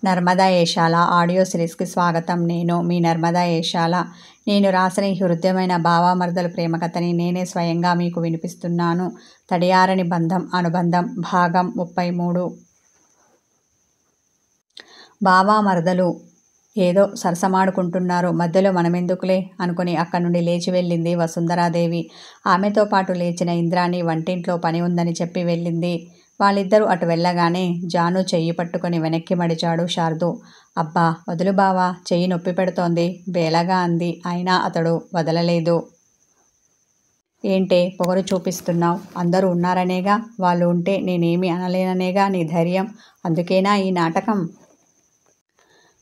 Narmada Eshala audio సిరీస్కి స్వాగతం. నేను మీ నర్మదా ఏషాల. నేను రాసిన ఈ హృదయమైన భావామర్దల ప్రేమ కథని నేనే స్వయంగా మీకు వినిపిస్తున్నాను. తడియారని బంధం అనుబంధం భాగం 33. భావామర్దలు ఏదో సరసమాడుకుంటున్నారు. మధ్యలో మనమెందుకులే అనుకుని అక్కడి నుండి లేచి వెళ్ళింది వసుంధరాదేవి. ఆమెతో పాటు లేచిన ఇంద్రాణి వంటింట్లో పని ఉందని చెప్పి వెళ్ళింది. వాళ్ళిద్దరూ అటు వెళ్ళగానే జాను చెయ్యి పట్టుకొని వెనక్కి మడిచాడు శార్దు. అబ్బా వదులు బావా, చెయ్యి నొప్పి పెడుతోంది బేలగా అంది. అయినా అతడు వదలలేదు. ఏంటే పొగరు చూపిస్తున్నావు? అందరూ ఉన్నారనేగా, వాళ్ళు ఉంటే నేనేమీ అనలేననేగా నీ ధైర్యం. అందుకేనా ఈ నాటకం?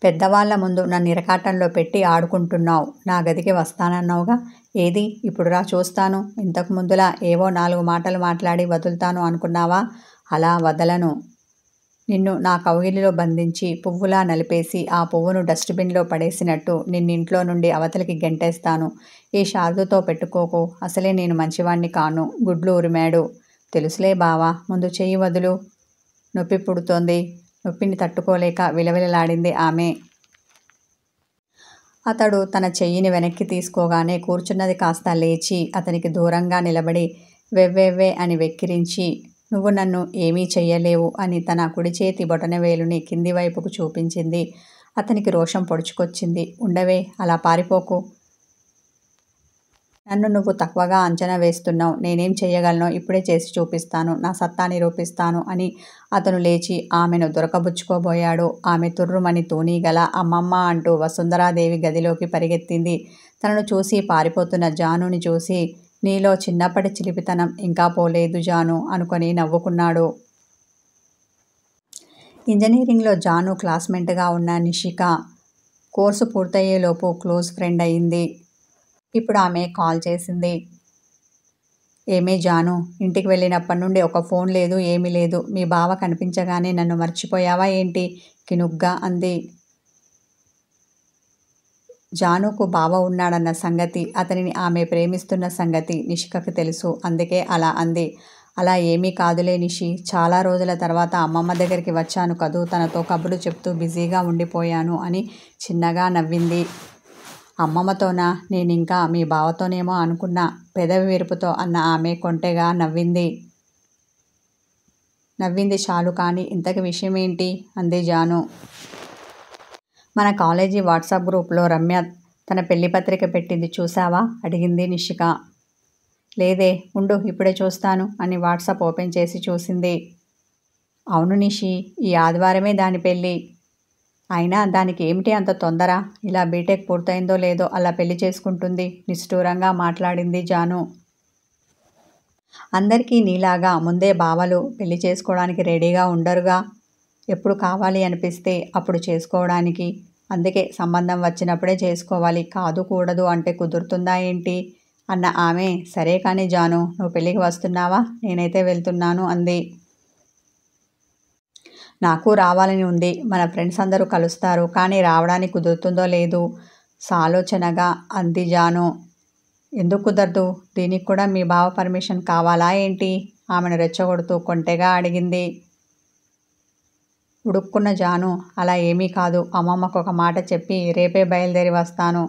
పెద్దవాళ్ల ముందు నన్ను ఇరకాటంలో పెట్టి ఆడుకుంటున్నావు. నా గదికి వస్తానన్నావుగా, ఏది ఇప్పుడు రా చూస్తాను. ఇంతకు ముందులా ఏవో 4 మాటలు మాట్లాడి వదులుతాను అనుకున్నావా? అలా వదలను. నిన్ను నా కౌగిలిలో బంధించి పువ్వులా నలిపేసి ఆ పువ్వును డస్ట్బిన్లో పడేసినట్టు నిన్నింట్లో నుండి అవతలికి గెంటేస్తాను. ఈ శారదుతో పెట్టుకోకు. అసలే నేను మంచివాణ్ణి కాను. గుడ్లు ఉరిమాడు. తెలుసులే బావా, ముందు చెయ్యి వదులు. నొప్పి పుడుతోంది. నొప్పిని తట్టుకోలేక విలవిలలాడింది ఆమె. అతడు తన చెయ్యిని వెనక్కి తీసుకోగానే కూర్చున్నది కాస్త లేచి అతనికి దూరంగా నిలబడి వెవ్వెవ్వే అని వెక్కిరించి, నువ్వు నన్ను ఏమీ చెయ్యలేవు అని తన కుడి చేతి బొటనవేలుని కింది వైపుకు చూపించింది. అతనికి రోషం పొడుచుకొచ్చింది. ఉండవే, అలా పారిపోకు. నన్ను నువ్వు తక్కువగా అంచనా వేస్తున్నావు. నేనేం చెయ్యగలనో ఇప్పుడే చేసి చూపిస్తాను. నా సత్తా నిరూపిస్తాను అని అతను లేచి ఆమెను దొరకబుచ్చుకోబోయాడు. ఆమె తుర్రుమని తూనీగల అమ్మమ్మ అంటూ వసుంధరాదేవి గదిలోకి పరిగెత్తింది. తనను చూసి పారిపోతున్న జానుని చూసి, నీలో చిన్నప్పటి చిలిపితనం ఇంకా పోలేదు జాను అనుకొని నవ్వుకున్నాడు. ఇంజనీరింగ్లో జాను క్లాస్మేట్గా ఉన్న నిషిక కోర్సు పూర్తయ్యేలోపు క్లోజ్ ఫ్రెండ్ అయింది. ఇప్పుడు ఆమె కాల్ చేసింది. ఏమే జాను, ఇంటికి వెళ్ళినప్పటి నుండి ఒక ఫోన్ లేదు, ఏమీ లేదు. మీ బావ కనిపించగానే నన్ను మర్చిపోయావా ఏంటి? కినుగ్గా అంది. జానుకు బావ ఉన్నాడన్న సంగతి, అతనిని ఆమె ప్రేమిస్తున్న సంగతి నిషికకు తెలుసు. అందుకే అలా అంది. అలా ఏమీ కాదులే నిషి, చాలా రోజుల తర్వాత అమ్మమ్మ దగ్గరికి వచ్చాను కదూ, తనతో కబుర్లు చెప్తూ బిజీగా ఉండిపోయాను అని చిన్నగా నవ్వింది. అమ్మమ్మతోనా? నేనింకా మీ బావతోనేమో అనుకున్నా, పెదవి విరుపుతో అన్న ఆమె కొంటెగా నవ్వింది. చాలు కానీ ఇంతకి విషయమేంటి? అంది జాను. మన కాలేజీ వాట్సాప్ గ్రూప్లో రమ్య తన పెళ్లి పత్రిక పెట్టింది చూసావా? అడిగింది నిషిక. లేదే, ఉండు ఇప్పుడే చూస్తాను అని వాట్సాప్ ఓపెన్ చేసి చూసింది. అవును నిషి, ఈ ఆదివారమే దాని పెళ్ళి. అయినా దానికి ఏమిటి అంత తొందర? ఇలా బీటెక్ పూర్తయిందో లేదో అలా పెళ్లి చేసుకుంటుంది నిష్ఠూరంగా మాట్లాడింది జాను. అందరికీ నీలాగా ముందే బావలు పెళ్లి చేసుకోవడానికి రెడీగా ఉండరుగా. ఎప్పుడు కావాలి అనిపిస్తే అప్పుడు చేసుకోవడానికి. అందుకే సంబంధం వచ్చినప్పుడే చేసుకోవాలి, కాదు కూడదు అంటే కుదురుతుందా ఏంటి అన్న ఆమె, సరే కానీ జాను, నువ్వు పెళ్ళికి వస్తున్నావా? నేనైతే వెళ్తున్నాను అంది. నాకు రావాలని ఉంది. మన ఫ్రెండ్స్ అందరూ కలుస్తారు, కానీ రావడానికి కుదురుతుందో లేదు సాలోచనగా అంది జాను. ఎందుకు కుదరదు? దీనికి కూడా మీ బావ పర్మిషన్ కావాలా ఏంటి? ఆమెను రెచ్చగొడుతూ కొంటెగా అడిగింది. ఉడుక్కున్న జాను, అలా ఏమీ కాదు. అమ్మమ్మకు ఒక మాట చెప్పి రేపే బయలుదేరి వస్తాను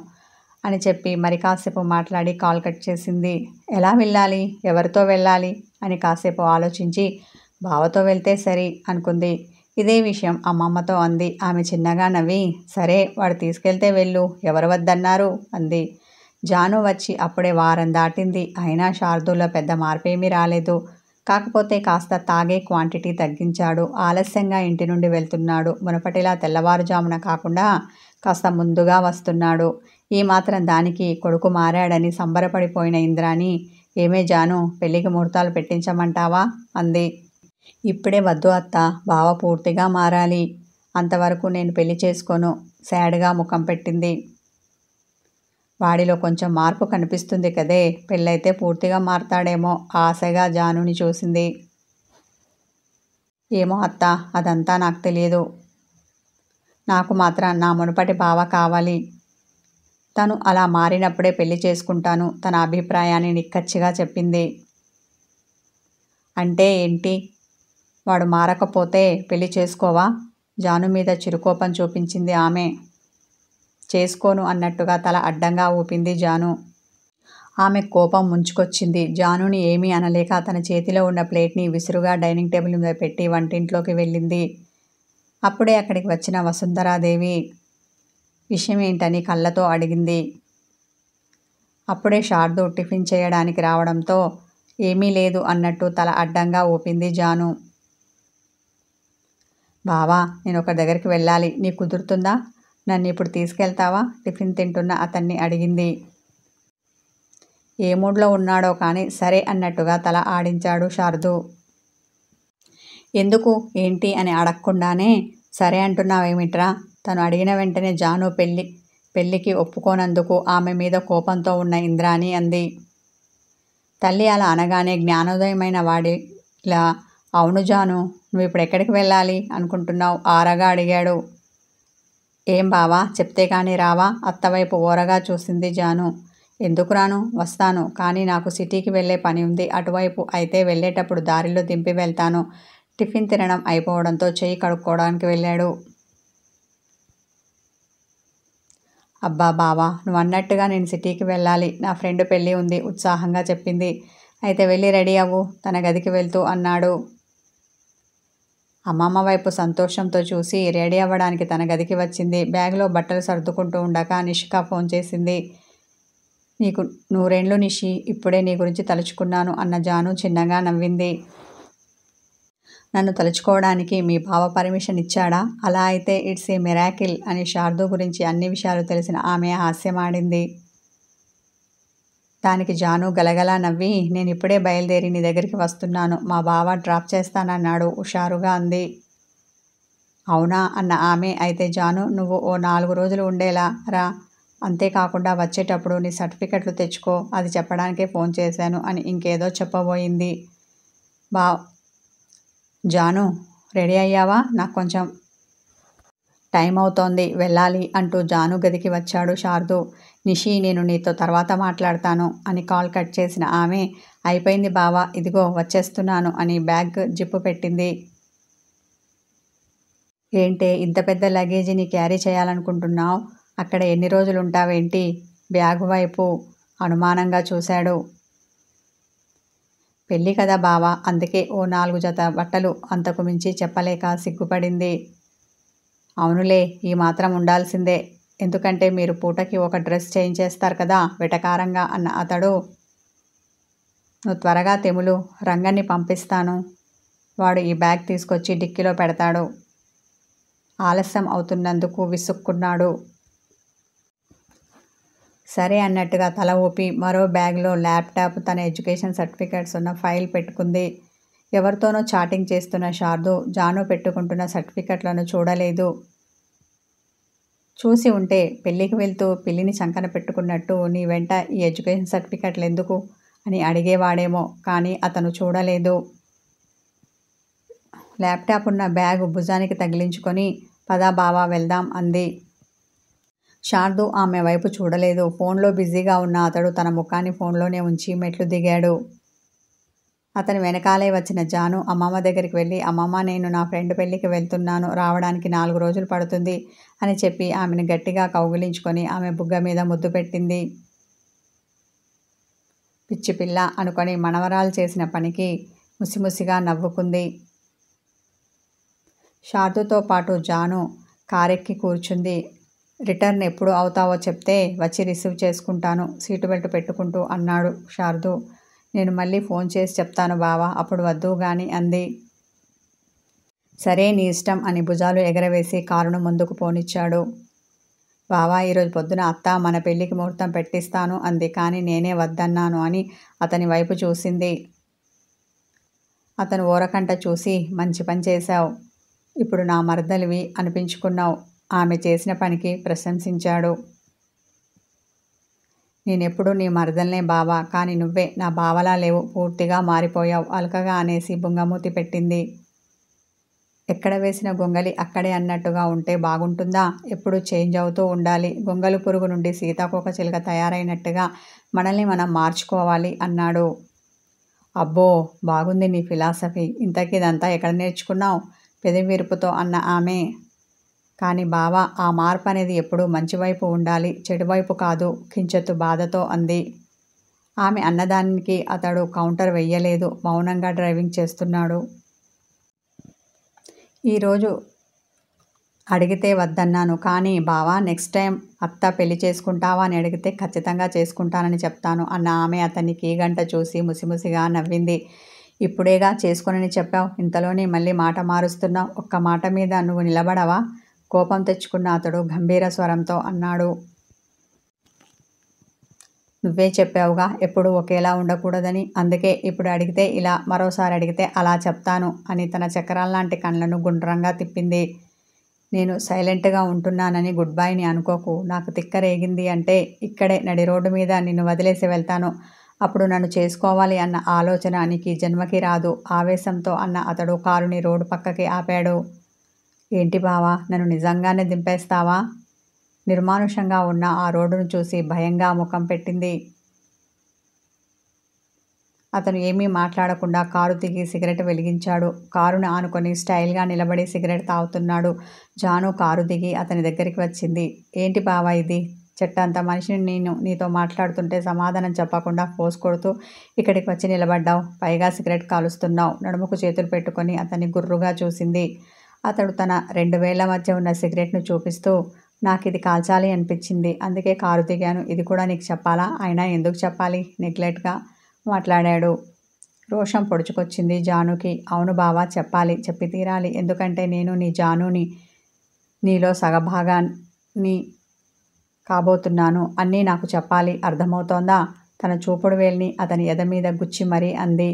అని చెప్పి మరి కాసేపు మాట్లాడి కాల్ కట్ చేసింది. ఎలా వెళ్ళాలి? ఎవరితో వెళ్ళాలి అని కాసేపు ఆలోచించి బావతో వెళ్తే సరి అనుకుంది. ఇదే విషయం అమ్మమ్మతో అంది. ఆమె చిన్నగా నవ్వి, సరే వాడు తీసుకెళ్తే వెళ్ళు, ఎవరు వద్దన్నారు అంది. జాను వచ్చి అప్పుడే వారం దాటింది. అయినా శార్దూలో పెద్ద మార్పేమీ రాలేదు. కాకపోతే కాస్త తాగే క్వాంటిటీ తగ్గించాడు. ఆలస్యంగా ఇంటి నుండి వెళ్తున్నాడు. మునపటిలా తెల్లవారుజామున కాకుండా కాస్త ముందుగా వస్తున్నాడు. ఈ మాత్రం దానికి కొడుకు మారాడని సంబరపడిపోయిన ఇంద్రాణి, ఏమే జాను, పెళ్లికి ముహూర్తాలు పెట్టించమంటావా అంది. ఇప్పుడే వద్దు అత్త, బావ పూర్తిగా మారాలి. అంతవరకు నేను పెళ్లి చేసుకోను శాడ్గా ముఖం పెట్టింది. వాడిలో కొంచెం మార్పు కనిపిస్తుంది కదే, పెళ్ళైతే పూర్తిగా మారతాడేమో ఆశగా జానుని చూసింది. ఏమో అత్త, అదంతా నాకు తెలియదు. నాకు మాత్రం నా మునుపటి బావ కావాలి. తను అలా మారినప్పుడే పెళ్లి చేసుకుంటాను. తన అభిప్రాయాన్ని నిక్కచ్చిగా చెప్పింది. అంటే ఏంటి? వాడు మారకపోతే పెళ్లి చేసుకోవా? జాను మీద చిరుకోపం చూపించింది ఆమె. చేసుకోను అన్నట్టుగా తల అడ్డంగా ఊపింది జాను. ఆమె కోపం ముంచుకొచ్చింది. జానుని ఏమీ అనలేక తన చేతిలో ఉన్న ప్లేట్ని విసురుగా డైనింగ్ టేబుల్ మీద పెట్టి వంటింట్లోకి వెళ్ళింది. అప్పుడే అక్కడికి వచ్చిన వసుంధరాదేవి విషయం ఏంటని కళ్ళతో అడిగింది. అప్పుడే శారదు టిఫిన్ చేయడానికి రావడంతో ఏమీ లేదు అన్నట్టు తల అడ్డంగా ఊపింది జాను. బావా, నేను ఒక దగ్గరికి వెళ్ళాలి, నీకు కుదురుతుందా? నన్ను ఇప్పుడు తీసుకెళ్తావా? టిఫిన్ తింటున్న అతన్ని అడిగింది. ఏ మూడ్లో ఉన్నాడో కానీ సరే అన్నట్టుగా తల ఆడించాడు శారదు. ఎందుకు, ఏంటి అని అడగకుండానే సరే అంటున్నావేమిట్రా? తను అడిగిన వెంటనే జాను పెళ్ళికి ఒప్పుకోనందుకు ఆమె మీద కోపంతో ఉన్న ఇంద్రాణి అంది. తల్లి అలా అనగానే జ్ఞానోదయమైన వాడిలా, అవును జాను, నువ్వు ఇప్పుడు ఎక్కడికి వెళ్ళాలి అనుకుంటున్నావు? ఆరగా అడిగాడు. ఏం బావా, చెప్తే కానీ రావా? అత్తవైపు ఓరగా చూసింది జాను. ఎందుకు రాను, వస్తాను, కానీ నాకు సిటీకి వెళ్ళే పని ఉంది. అటువైపు అయితే వెళ్ళేటప్పుడు దారిలో దింపి వెళ్తాను. టిఫిన్ తినడం అయిపోవడంతో చెయ్యి కడుక్కోవడానికి వెళ్ళాడు. అబ్బా బావా, నువ్వు అన్నట్టుగా నేను సిటీకి వెళ్ళాలి, నా ఫ్రెండ్ పెళ్ళి ఉంది ఉత్సాహంగా చెప్పింది. అయితే వెళ్ళి రెడీ అవ్వు, తన గదికి వెళ్తూ అన్నాడు. అమ్మమ్మ వైపు సంతోషంతో చూసి రెడీ అవ్వడానికి తన గదికి వచ్చింది. బ్యాగ్లో బట్టలు సర్దుకుంటూ ఉండగా నిషిక ఫోన్ చేసింది. నీకు నూరేండ్లు నిషి, ఇప్పుడే నీ గురించి తలుచుకున్నాను అన్న జాను చిన్నగా నవ్వింది. నన్ను తలుచుకోవడానికి మీ బావ పర్మిషన్ ఇచ్చాడా? అలా అయితే ఇట్స్ ఏ మిరాకిల్ అని శారదు గురించి అన్ని విషయాలు తెలిసిన ఆమె హాస్యమాడింది. దానికి జాను గలగలా నవ్వి, నేను ఇప్పుడే బయలుదేరి నీ దగ్గరికి వస్తున్నాను, మా బావ డ్రాప్ చేస్తానన్నాడు హుషారుగా అంది. అవునా అన్న ఆమె, అయితే జాను నువ్వు ఓ 4 రోజులు ఉండేలా రా, అంతేకాకుండా వచ్చేటప్పుడు నీ సర్టిఫికెట్లు తెచ్చుకో, అది చెప్పడానికే ఫోన్ చేశాను అని ఇంకేదో చెప్పబోయింది. జాను, రెడీ అయ్యావా? నాకు కొంచెం టైం అవుతోంది, వెళ్ళాలి అంటూ జాను గదికి వచ్చాడు శారదు. నిషి, నేను నీతో తర్వాత మాట్లాడతాను అని కాల్ కట్ చేసిన ఆమె, అయిపోయింది బావా, ఇదిగో వచ్చేస్తున్నాను అని బ్యాగ్ జిప్పు పెట్టింది. ఏంటే ఇంత పెద్ద లగేజీని క్యారీ చేయాలనుకుంటున్నావు? అక్కడ ఎన్ని రోజులు ఉంటావేంటి? బ్యాగు వైపు అనుమానంగా చూశాడు. పెళ్ళి కదా బావా, అందుకే ఓ 4 జత బట్టలు, అంతకు మించి చెప్పలేక సిగ్గుపడింది. అవునులే, ఈ మాత్రం ఉండాల్సిందే, ఎందుకంటే మీరు పూటకి ఒక డ్రెస్ చేయించేస్తారు కదా వెటకారంగా అన్న అతడు, నువ్వు త్వరగా తెములు, రంగన్ని పంపిస్తాను, వాడు ఈ బ్యాగ్ తీసుకొచ్చి డిక్కీలో పెడతాడు. ఆలస్యం అవుతున్నందుకు విసుక్కున్నాడు. సరే అన్నట్టుగా తల ఊపి మరో బ్యాగ్లో ల్యాప్టాప్, తన ఎడ్యుకేషన్ సర్టిఫికేట్స్ ఉన్న ఫైల్ పెట్టుకుంది. ఎవరితోనో చాటింగ్ చేస్తున్న శారదు జాను పెట్టుకుంటున్న సర్టిఫికెట్లను చూడలేదు. చూసి ఉంటే పెళ్ళికి వెళ్తూ పిల్లిని చంకన పెట్టుకున్నట్టు నీ వెంట ఈ ఎడ్యుకేషన్ సర్టిఫికెట్లు ఎందుకు అని అడిగేవాడేమో, కానీ అతను చూడలేదు. ల్యాప్టాప్ ఉన్న బ్యాగు భుజానికి తగిలించుకొని పదా బావా వెళ్దాం అంది. శారదు ఆమె వైపు చూడలేదు. ఫోన్లో బిజీగా ఉన్న అతడు తన ముఖాన్ని ఫోన్లోనే ఉంచి మెట్లు దిగాడు. అతని వెనకాలే వచ్చిన జాను అమ్మమ్మ దగ్గరికి వెళ్ళి, అమ్మమ్మ, నేను నా ఫ్రెండ్ పెళ్ళికి వెళ్తున్నాను, రావడానికి 4 రోజులు పడుతుంది అని చెప్పి ఆమెను గట్టిగా కౌగిలించుకొని ఆమె బుగ్గ మీద ముద్దు పెట్టింది. పిచ్చి పిల్ల అనుకొని మనవరాలు చేసిన పనికి ముసిముసిగా నవ్వుకుంది. శారదుతో పాటు జాను కారెక్కి కూర్చుంది. రిటర్న్ ఎప్పుడు అవుతావో చెప్తే వచ్చి రిసీవ్ చేసుకుంటాను, సీటు బెల్ట్ పెట్టుకుంటూ అన్నాడు శారదు. నేను మళ్ళీ ఫోన్ చేసి చెప్తాను బావా, అప్పుడు వద్దు గాని అంది. సరే నీ ఇష్టం అని భుజాలు ఎగరవేసి కారును ముందుకు పోనిచ్చాడు. బావా, ఈరోజు పొద్దున అత్త మన పెళ్ళికి ముహూర్తం పెట్టిస్తాను అంది, కానీ నేనే వద్దన్నాను అని అతని వైపు చూసింది. అతను ఓరకంట చూసి, మంచి పని చేశావు, ఇప్పుడు నా మరదలివి అనిపించుకున్నావు, ఆమె చేసిన పనికి ప్రశంసించాడు. నేనెప్పుడు నీ మరదల్నే బావా, కానీ నువ్వే నా బావలా లేవు, పూర్తిగా మారిపోయావు అలకగా అనేసి బుంగమూతి పెట్టింది. ఎక్కడ వేసిన గొంగలి అక్కడే అన్నట్టుగా ఉంటే బాగుంటుందా? ఎప్పుడు చేంజ్ అవుతూ ఉండాలి. గొంగలు పురుగు నుండి సీతాకోక చిలుక తయారైనట్టుగా మనల్ని మనం మార్చుకోవాలి అన్నాడు. అబ్బో, బాగుంది నీ ఫిలాసఫీ, ఇంతకీ ఇదంతా ఎక్కడ నేర్చుకున్నావు? పెదవి విరుపుతో అన్న ఆమె, కానీ బావ ఆ మార్పు అనేది ఎప్పుడూ మంచి వైపు ఉండాలి, చెడు వైపు కాదు కించెత్తు బాధతో అంది. ఆమె అన్నదానికి అతడు కౌంటర్ వెయ్యలేదు. మౌనంగా డ్రైవింగ్ చేస్తున్నాడు. ఈరోజు అడిగితే వద్దన్నాను, కానీ బావా నెక్స్ట్ టైం అత్త పెళ్లి చేసుకుంటావా అని అడిగితే ఖచ్చితంగా చేసుకుంటానని చెప్తాను అన్న ఆమె అతన్ని కీగంట చూసి ముసిముసిగా నవ్వింది. ఇప్పుడేగా చేసుకోనని చెప్పావు, ఇంతలోనే మళ్ళీ మాట మారుస్తున్నావు. ఒక్క మాట మీద నువ్వు నిలబడవా? కోపం తెచ్చుకున్న అతడు గంభీర స్వరంతో అన్నాడు. నువ్వే చెప్పావుగా ఎప్పుడూ ఒకేలా ఉండకూడదని. అందుకే ఇప్పుడు అడిగితే ఇలా, మరోసారి అడిగితే అలా చెప్తాను అని తన చక్రాల్లాంటి కళ్ళను గుండ్రంగా తిప్పింది. నేను సైలెంట్గా ఉంటున్నానని గుడ్ బైని అనుకోకు. నాకు తిక్కరేగింది అంటే ఇక్కడే నడి రోడ్డు మీద నిన్ను వదిలేసి వెళ్తాను. అప్పుడు నన్ను చేసుకోవాలి అన్న ఆలోచన నీకు ఈ జన్మకి రాదు. ఆవేశంతో అన్న అతడు కారుని రోడ్డు పక్కకి ఆపాడు. ఏంటి బావా, నన్ను నిజంగానే దింపేస్తావా? నిర్మానుషంగా ఉన్న ఆ రోడ్డును చూసి భయంగా ముఖం పెట్టింది. అతను ఏమీ మాట్లాడకుండా కారు దిగి సిగరెట్ వెలిగించాడు. కారుని ఆనుకొని స్టైల్గా నిలబడి సిగరెట్ తాగుతున్నాడు. జాను కారు దిగి అతని దగ్గరికి వచ్చింది. ఏంటి బావా ఇది? చెట్టంత మనిషిని నేను నీతో మాట్లాడుతుంటే సమాధానం చెప్పకుండా ఫోర్స్ కొడుతూ ఇక్కడికి వచ్చి నిలబడ్డావు. పైగా సిగరెట్ కాలుస్తున్నావు. నడుముకు చేతులు పెట్టుకొని అతన్ని గుర్రుగా చూసింది. అతడు తన 2 వేళ్ల మధ్య ఉన్న సిగరెట్ను చూపిస్తూ, నాకు ఇది కాల్చాలి అనిపించింది, అందుకే కారు దిగాను. ఇది కూడా నీకు చెప్పాలా? అయినా ఎందుకు చెప్పాలి? నెగ్లెక్ట్గా మాట్లాడాడు. రోషం పొడుచుకొచ్చింది జానుకి. అవును బావా, చెప్పాలి, చెప్పి తీరాలి. ఎందుకంటే నేను నీ జానుని, నీలో సగభాగాన్ని కాబోతున్నాను. అన్నీ నాకు చెప్పాలి, అర్థమవుతోందా? తన చూపుడు వేలిని అతని ఎద మీద గుచ్చి మరీ అంది.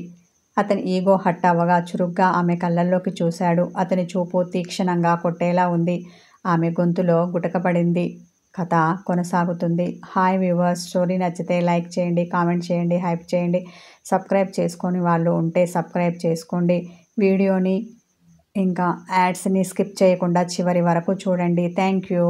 అతని ఈగో హట్ అవ్వగా చురుగ్గా ఆమె కళ్ళల్లోకి చూశాడు. అతని చూపు తీక్షణంగా కొట్టేలా ఉంది. ఆమె గొంతులో గుటకపడింది. కథ కొనసాగుతుంది. హాయ్ వ్యూవర్స్, స్టోరీ నచ్చితే లైక్ చేయండి, కామెంట్ చేయండి, హైప్ చేయండి. సబ్స్క్రైబ్ చేసుకొని వాళ్ళు ఉంటే సబ్స్క్రైబ్ చేసుకోండి. వీడియోని ఇంకా యాడ్స్ని స్కిప్ చేయకుండా చివరి వరకు చూడండి. Thank you.